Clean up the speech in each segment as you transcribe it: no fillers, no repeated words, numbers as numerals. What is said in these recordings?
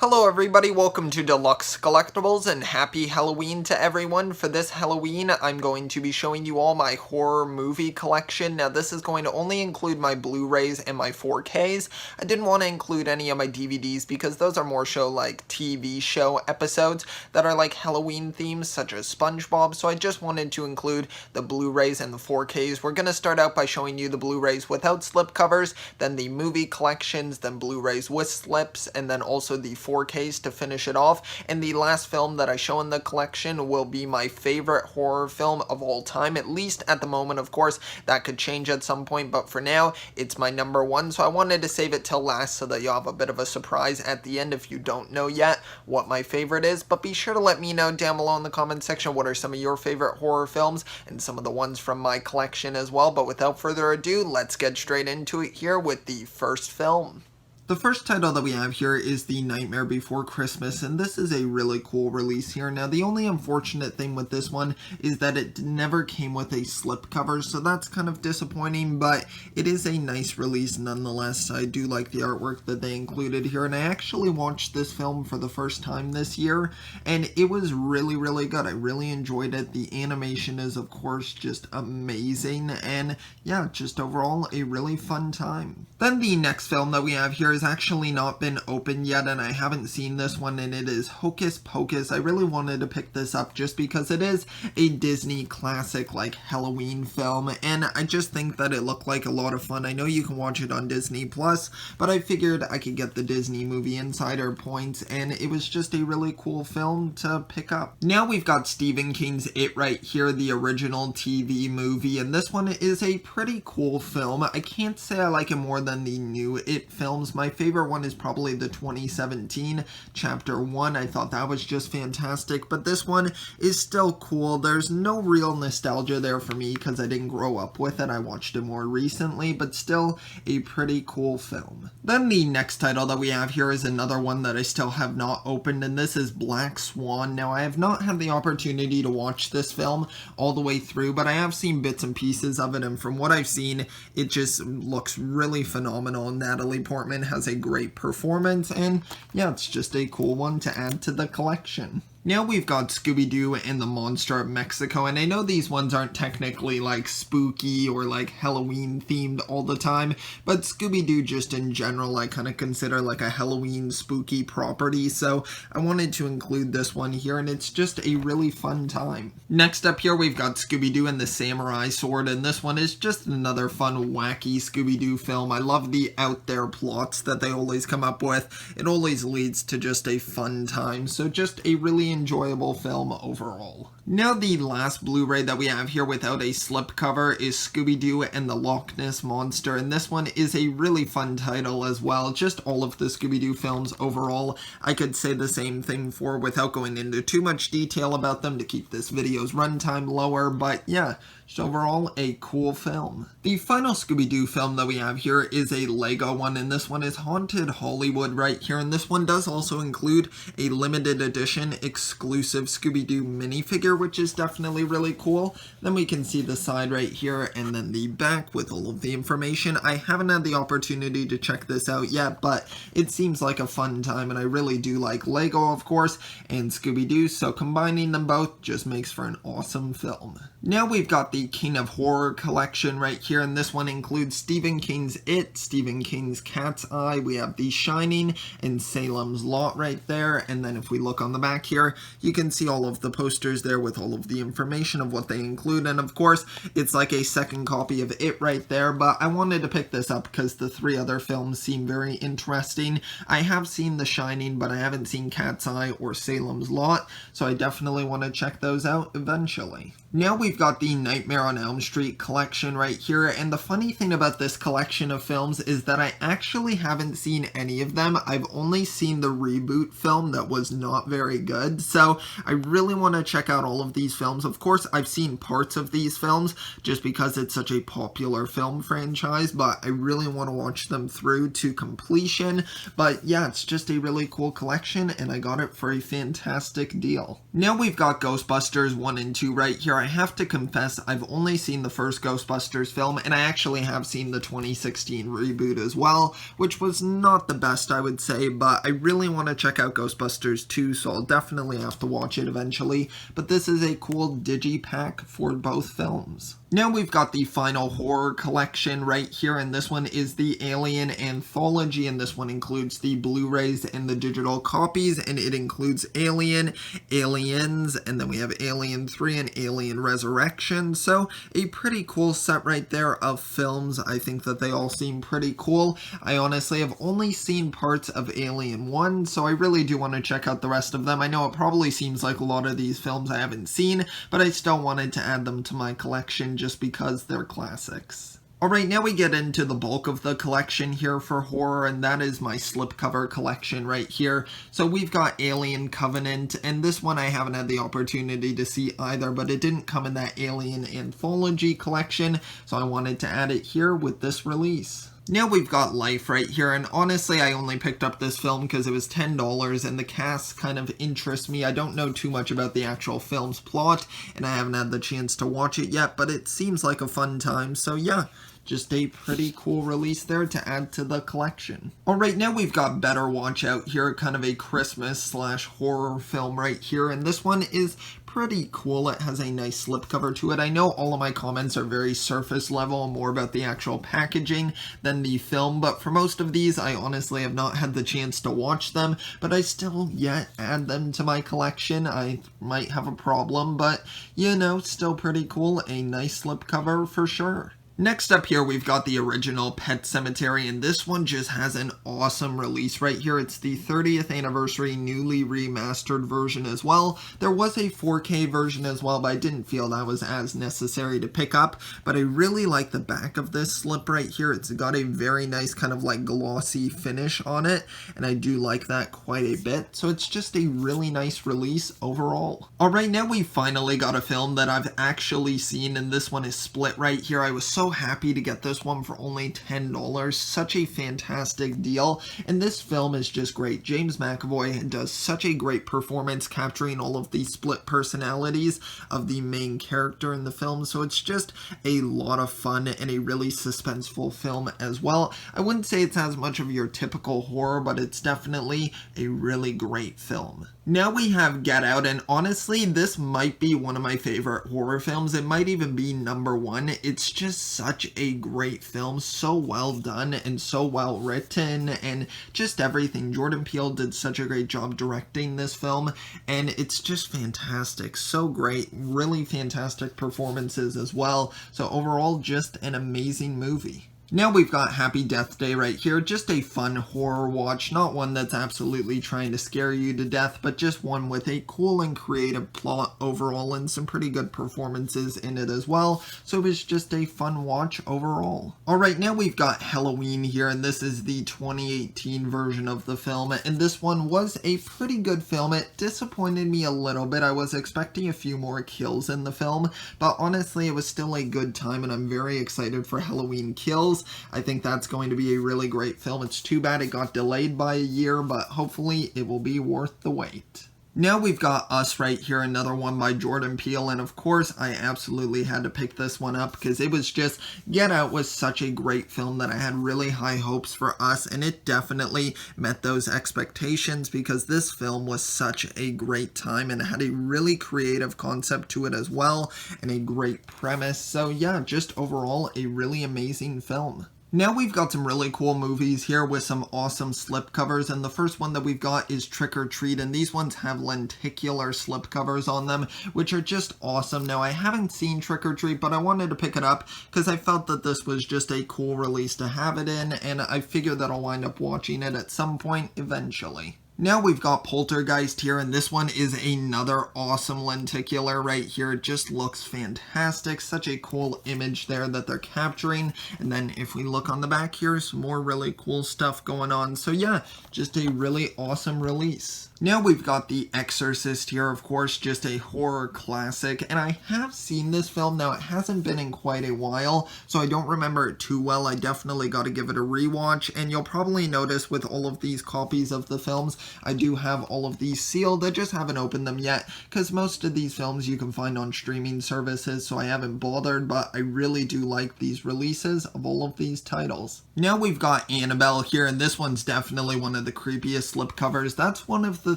Hello everybody, welcome to Deluxe Collectibles and happy Halloween to everyone. For this Halloween, I'm going to be showing you all my horror movie collection. Now this is going to only include my Blu-rays and my 4Ks. I didn't want to include any of my DVDs because those are more like TV show episodes that are like Halloween themes such as SpongeBob, so I just wanted to include the Blu-rays and the 4Ks. We're going to start out by showing you the Blu-rays without slipcovers, then the movie collections, then Blu-rays with slips, and then also the 4Ks to finish it off. And the last film that I show in the collection will be my favorite horror film of all time, at least at the moment. Of course, that could change at some point, but for now, it's my number one, so I wanted to save it till last so that you'll have a bit of a surprise at the end if you don't know yet what my favorite is. But be sure to let me know down below in the comment section what are some of your favorite horror films and some of the ones from my collection as well. But without further ado, let's get straight into it here with the first film. The first title that we have here is The Nightmare Before Christmas, and this is a really cool release here. Now, the only unfortunate thing with this one is that it never came with a slipcover, so that's kind of disappointing, but it is a nice release nonetheless. I do like the artwork that they included here, and I actually watched this film for the first time this year, and it was really, really good. I really enjoyed it. The animation is, of course, just amazing, and yeah, just overall a really fun time. Then the next film that we have here has actually not been opened yet, and I haven't seen this one, and it is Hocus Pocus. I really wanted to pick this up just because it is a Disney classic like Halloween film, and I just think that it looked like a lot of fun. I know you can watch it on Disney Plus, but I figured I could get the Disney Movie Insider points, and it was just a really cool film to pick up. Now we've got Stephen King's It right here, the original TV movie, and this one is a pretty cool film. I can't say I like it more than the new It films. My favorite one is probably the 2017 Chapter 1. I thought that was just fantastic, but this one is still cool. There's no real nostalgia there for me because I didn't grow up with it. I watched it more recently, but still a pretty cool film. Then the next title that we have here is another one that I still have not opened, and this is Black Swan. Now, I have not had the opportunity to watch this film all the way through, but I have seen bits and pieces of it, and from what I've seen, it just looks really phenomenal. Natalie Portman has a great performance, and yeah, it's just a cool one to add to the collection. Now we've got Scooby-Doo and the Monster of Mexico, and I know these ones aren't technically like spooky or like Halloween themed all the time, but Scooby-Doo just in general I kind of consider like a Halloween spooky property, so I wanted to include this one here, and it's just a really fun time. Next up here we've got Scooby-Doo and the Samurai Sword, and this one is just another fun wacky Scooby-Doo film. I love the out there plots that they always come up with. It always leads to just a fun time, so just a really enjoyable film overall. Now the last Blu-ray that we have here without a slipcover is Scooby-Doo and the Loch Ness Monster, and this one is a really fun title as well. Just all of the Scooby-Doo films overall, I could say the same thing for without going into too much detail about them to keep this video's runtime lower, but yeah, just overall a cool film. The final Scooby-Doo film that we have here is a Lego one, and this one is Haunted Hollywood right here, and this one does also include a limited edition exclusive Scooby-Doo minifigure, which is definitely really cool. Then we can see the side right here, and then the back with all of the information. I haven't had the opportunity to check this out yet, but it seems like a fun time, and I really do like Lego, of course, and Scooby-Doo, so combining them both just makes for an awesome film. Now we've got the King of Horror collection right here, and this one includes Stephen King's It, Stephen King's Cat's Eye, we have The Shining, and Salem's Lot right there, and then if we look on the back here, you can see all of the posters there with all of the information of what they include, and of course, it's like a second copy of It right there, but I wanted to pick this up because the three other films seem very interesting. I have seen The Shining, but I haven't seen Cat's Eye or Salem's Lot, so I definitely want to check those out eventually. Now we've got the Nightmare on Elm Street collection right here, and the funny thing about this collection of films is that I actually haven't seen any of them. I've only seen the reboot film that was not very good, so I really want to check out all of these films. Of course, I've seen parts of these films just because it's such a popular film franchise, but I really want to watch them through to completion. But yeah, it's just a really cool collection, and I got it for a fantastic deal. Now we've got Ghostbusters 1 and 2 right here. I have to confess, I've I've only seen the first Ghostbusters film, and I actually have seen the 2016 reboot as well, which was not the best, I would say, but I really want to check out Ghostbusters 2, so I'll definitely have to watch it eventually. But this is a cool digipack for both films. Now we've got the final horror collection right here, and this one is the Alien Anthology, and this one includes the Blu-rays and the digital copies, and it includes Alien, Aliens, and then we have Alien 3 and Alien Resurrection. So a pretty cool set right there of films. I think that they all seem pretty cool. I honestly have only seen parts of Alien 1, so I really do want to check out the rest of them. I know it probably seems like a lot of these films I haven't seen, but I still wanted to add them to my collection just because they're classics. Alright, now we get into the bulk of the collection here for horror, and that is my slipcover collection right here. So we've got Alien Covenant, and this one I haven't had the opportunity to see either, but it didn't come in that Alien Anthology collection, so I wanted to add it here with this release. Now we've got Life right here, and honestly I only picked up this film because it was $10 and the cast kind of interests me. I don't know too much about the actual film's plot, and I haven't had the chance to watch it yet, but it seems like a fun time, so yeah. Just a pretty cool release there to add to the collection. Alright, now we've got Better Watch Out here, kind of a Christmas/horror film right here, and this one is pretty cool. It has a nice slipcover to it. I know all of my comments are very surface level and more about the actual packaging than the film, but for most of these I honestly have not had the chance to watch them, but I still yet add them to my collection. I might have a problem, but you know, still pretty cool. A nice slipcover for sure. Next up here, we've got the original Pet Sematary, and this one just has an awesome release right here. It's the 30th anniversary newly remastered version as well. There was a 4K version as well, but I didn't feel that was as necessary to pick up. But I really like the back of this slip right here. It's got a very nice kind of like glossy finish on it, and I do like that quite a bit. So it's just a really nice release overall. Alright, now we finally got a film that I've actually seen, and this one is Split right here. I was so happy to get this one for only $10. Such a fantastic deal, and this film is just great. James McAvoy does such a great performance capturing all of the split personalities of the main character in the film, so it's just a lot of fun and a really suspenseful film as well. I wouldn't say it's as much of your typical horror, but it's definitely a really great film. Now we have Get Out, and honestly, this might be one of my favorite horror films. It might even be number one. It's just such a great film, so well done and so well written, and just everything. Jordan Peele did such a great job directing this film, and it's just fantastic. So great, really fantastic performances as well. So overall, just an amazing movie. Now we've got Happy Death Day right here, just a fun horror watch, not one that's absolutely trying to scare you to death, but just one with a cool and creative plot overall and some pretty good performances in it as well, so it was just a fun watch overall. Alright, now we've got Halloween here, and this is the 2018 version of the film, and this one was a pretty good film. It disappointed me a little bit. I was expecting a few more kills in the film, but honestly it was still a good time, and I'm very excited for Halloween Kills. I think that's going to be a really great film. It's too bad it got delayed by a year, but hopefully it will be worth the wait. Now we've got Us right here, another one by Jordan Peele, and of course I absolutely had to pick this one up because it was just, Get Out was such a great film that I had really high hopes for Us, and it definitely met those expectations because this film was such a great time and it had a really creative concept to it as well and a great premise. So yeah, just overall a really amazing film. Now we've got some really cool movies here with some awesome slipcovers, and the first one that we've got is Trick or Treat, and these ones have lenticular slipcovers on them, which are just awesome. Now I haven't seen Trick or Treat, but I wanted to pick it up because I felt that this was just a cool release to have it in, and I figure that I'll wind up watching it at some point eventually. Now we've got Poltergeist here, and this one is another awesome lenticular right here. It just looks fantastic. Such a cool image there that they're capturing. And then if we look on the back here, some more really cool stuff going on. So yeah, just a really awesome release. Now we've got The Exorcist here, of course, just a horror classic, and I have seen this film. Now it hasn't been in quite a while, so I don't remember it too well. I definitely got to give it a rewatch, and you'll probably notice with all of these copies of the films, I do have all of these sealed. I just haven't opened them yet because most of these films you can find on streaming services, so I haven't bothered, but I really do like these releases of all of these titles. Now we've got Annabelle here, and this one's definitely one of the creepiest slipcovers. That's one of the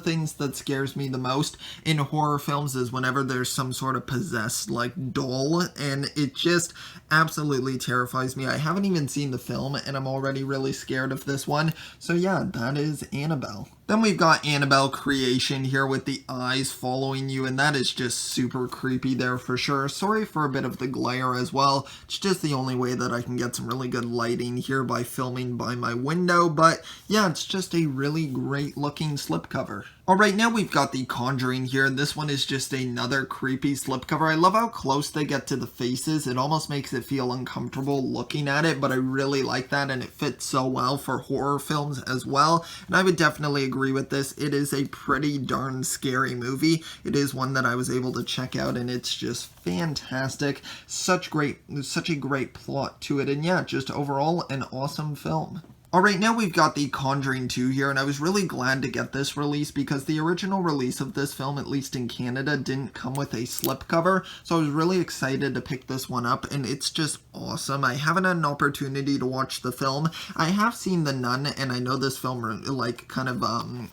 things that scares me the most in horror films, is whenever there's some sort of possessed like doll, and it just absolutely terrifies me. I haven't even seen the film and I'm already really scared of this one. So yeah, that is Annabelle. Then we've got Annabelle Creation here with the eyes following you, and that is just super creepy there for sure. Sorry for a bit of the glare as well. It's just the only way that I can get some really good lighting here by filming by my window, but yeah, it's just a really great looking slipcover. Alright, now we've got the Conjuring here. This one is just another creepy slipcover. I love how close they get to the faces. It almost makes it feel uncomfortable looking at it, but I really like that, and it fits so well for horror films as well. And I would definitely agree with this. It is a pretty darn scary movie. It is one that I was able to check out, and it's just fantastic. Such a great plot to it, and yeah, just overall an awesome film. Alright, now we've got the Conjuring 2 here, and I was really glad to get this release because the original release of this film, at least in Canada, didn't come with a slipcover, so I was really excited to pick this one up, and it's just awesome. I haven't had an opportunity to watch the film. I have seen The Nun, and I know this film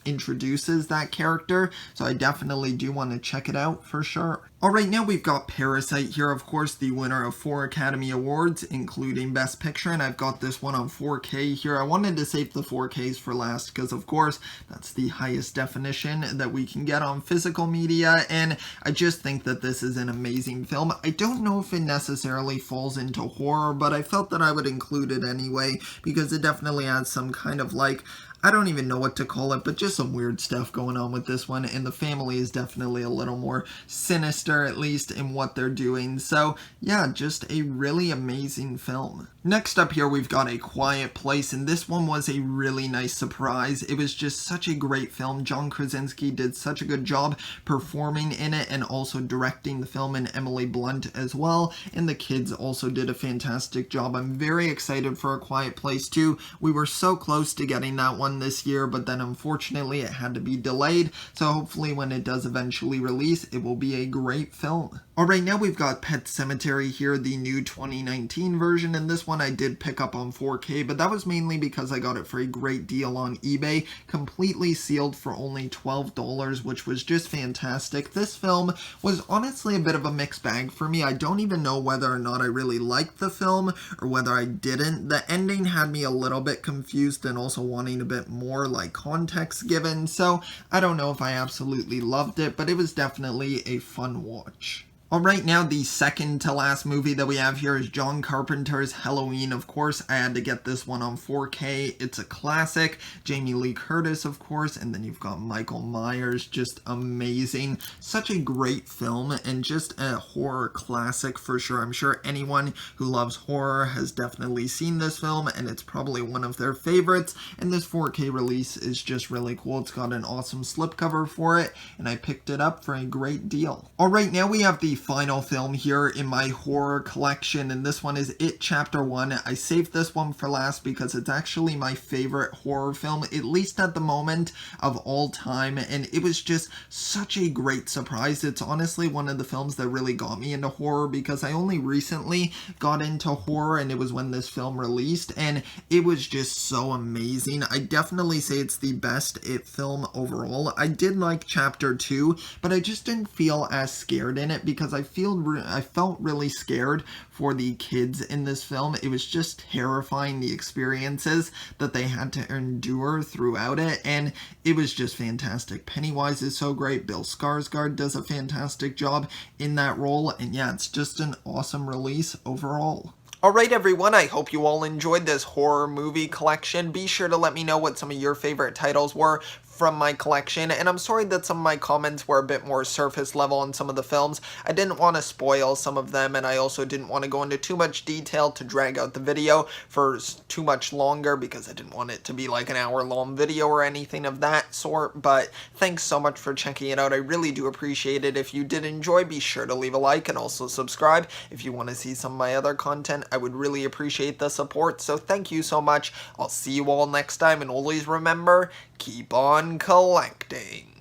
introduces that character, so I definitely do want to check it out for sure. Alright, now we've got Parasite here, of course, the winner of 4 Academy Awards, including Best Picture, and I've got this one on 4K here. I wanted to save the 4Ks for last because, of course, that's the highest definition that we can get on physical media, and I just think that this is an amazing film. I don't know if it necessarily falls into horror, but I felt that I would include it anyway because it definitely has some kind of I don't even know what to call it, but just some weird stuff going on with this one, and the family is definitely a little more sinister, at least in what they're doing. So yeah, just a really amazing film. Next up here, we've got A Quiet Place, and this one was a really nice surprise. It was just such a great film. John Krasinski did such a good job performing in it and also directing the film, and Emily Blunt as well, and the kids also did a fantastic job. I'm very excited for A Quiet Place 2. We were so close to getting that one this year, but then unfortunately it had to be delayed, so hopefully when it does eventually release, it will be a great film. Alright, now we've got Pet Sematary here, the new 2019 version, and this one I did pick up on 4K, but that was mainly because I got it for a great deal on eBay, completely sealed for only $12, which was just fantastic. This film was honestly a bit of a mixed bag for me. I don't even know whether or not I really liked the film, or whether I didn't. The ending had me a little bit confused and also wanting a bit more context given, so I don't know if I absolutely loved it, but it was definitely a fun watch. Alright, now the second to last movie that we have here is John Carpenter's Halloween. Of course, I had to get this one on 4K. It's a classic. Jamie Lee Curtis, of course, and then you've got Michael Myers. Just amazing. Such a great film, and just a horror classic for sure. I'm sure anyone who loves horror has definitely seen this film, and it's probably one of their favorites, and this 4K release is just really cool. It's got an awesome slipcover for it, and I picked it up for a great deal. Alright, now we have the final film here in my horror collection, and this one is It Chapter 1. I saved this one for last because it's actually my favorite horror film, at least at the moment, of all time, and it was just such a great surprise. It's honestly one of the films that really got me into horror because I only recently got into horror, and it was when this film released, and it was just so amazing. I definitely say it's the best It film overall. I did like Chapter 2, but I just didn't feel as scared in it because I felt really scared for the kids in this film. It was just terrifying, the experiences that they had to endure throughout it, and it was just fantastic. Pennywise is so great. Bill Skarsgård does a fantastic job in that role, and yeah, it's just an awesome release overall. Alright everyone, I hope you all enjoyed this horror movie collection. Be sure to let me know what some of your favorite titles were from my collection, and I'm sorry that some of my comments were a bit more surface level on some of the films. I didn't want to spoil some of them, and I also didn't want to go into too much detail to drag out the video for too much longer because I didn't want it to be like an hour-long video or anything of that sort, but thanks so much for checking it out. I really do appreciate it. If you did enjoy, be sure to leave a like and also subscribe if you want to see some of my other content. I would really appreciate the support, so thank you so much. I'll see you all next time, and always remember, keep on on collecting.